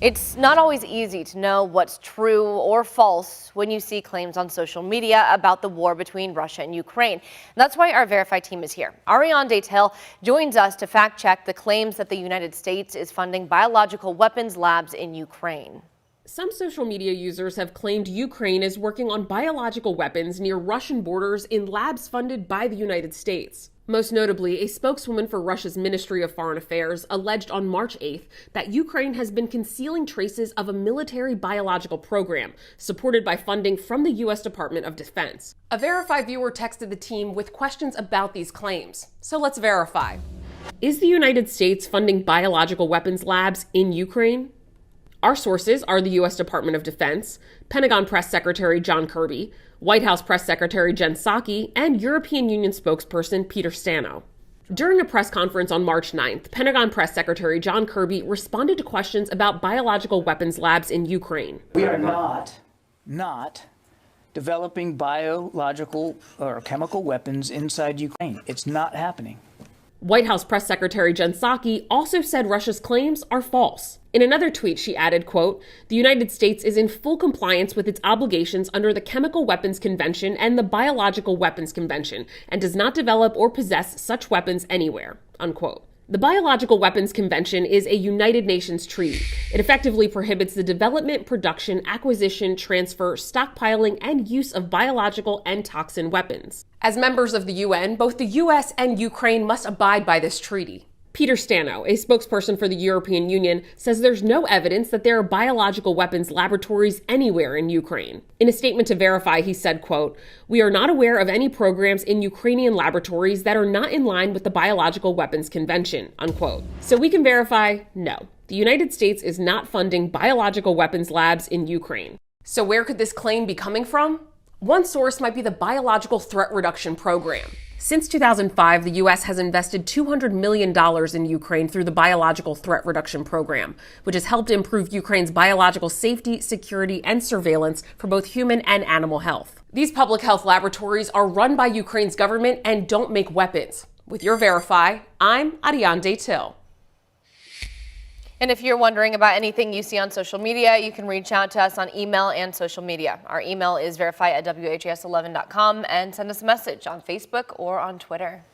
It's not always easy to know what's true or false when you see claims on social media about the war between Russia and Ukraine. That's why our Verify team is here. Ariane Detail joins us to fact check the claims that the United States is funding biological weapons labs in Ukraine. Some social media users have claimed Ukraine is working on biological weapons near Russian borders in labs funded by the United States. Most notably, a spokeswoman for Russia's Ministry of Foreign Affairs alleged on March 8th that Ukraine has been concealing traces of a military biological program supported by funding from the U.S. Department of Defense. A Verify viewer texted the team with questions about these claims. So let's verify. Is the United States funding biological weapons labs in Ukraine? Our sources are the U.S. Department of Defense, Pentagon Press Secretary John Kirby, White House Press Secretary Jen Psaki, and European Union spokesperson Peter Stano. During a press conference on March 9th, Pentagon Press Secretary John Kirby responded to questions about biological weapons labs in Ukraine. We are not developing biological or chemical weapons inside Ukraine. It's not happening. White House Press Secretary Jen Psaki also said Russia's claims are false. In another tweet, she added, quote, "The United States is in full compliance with its obligations under the Chemical Weapons Convention and the Biological Weapons Convention, and does not develop or possess such weapons anywhere," unquote. The Biological Weapons Convention is a United Nations treaty. It effectively prohibits the development, production, acquisition, transfer, stockpiling, and use of biological and toxin weapons. As members of the UN, both the US and Ukraine must abide by this treaty. Peter Stano, a spokesperson for the European Union, says there's no evidence that there are biological weapons laboratories anywhere in Ukraine. In a statement to Verify, he said, quote, "We are not aware of any programs in Ukrainian laboratories that are not in line with the Biological Weapons Convention," unquote. So we can verify, no, the United States is not funding biological weapons labs in Ukraine. So where could this claim be coming from? One source might be the Biological Threat Reduction Program. Since 2005, the U.S. has invested $200 million in Ukraine through the Biological Threat Reduction Program, which has helped improve Ukraine's biological safety, security, and surveillance for both human and animal health. These public health laboratories are run by Ukraine's government and don't make weapons. With your Verify, I'm Ariane Detail. And if you're wondering about anything you see on social media, you can reach out to us on email and social media. Our email is verify@whas11.com and send us a message on Facebook or on Twitter.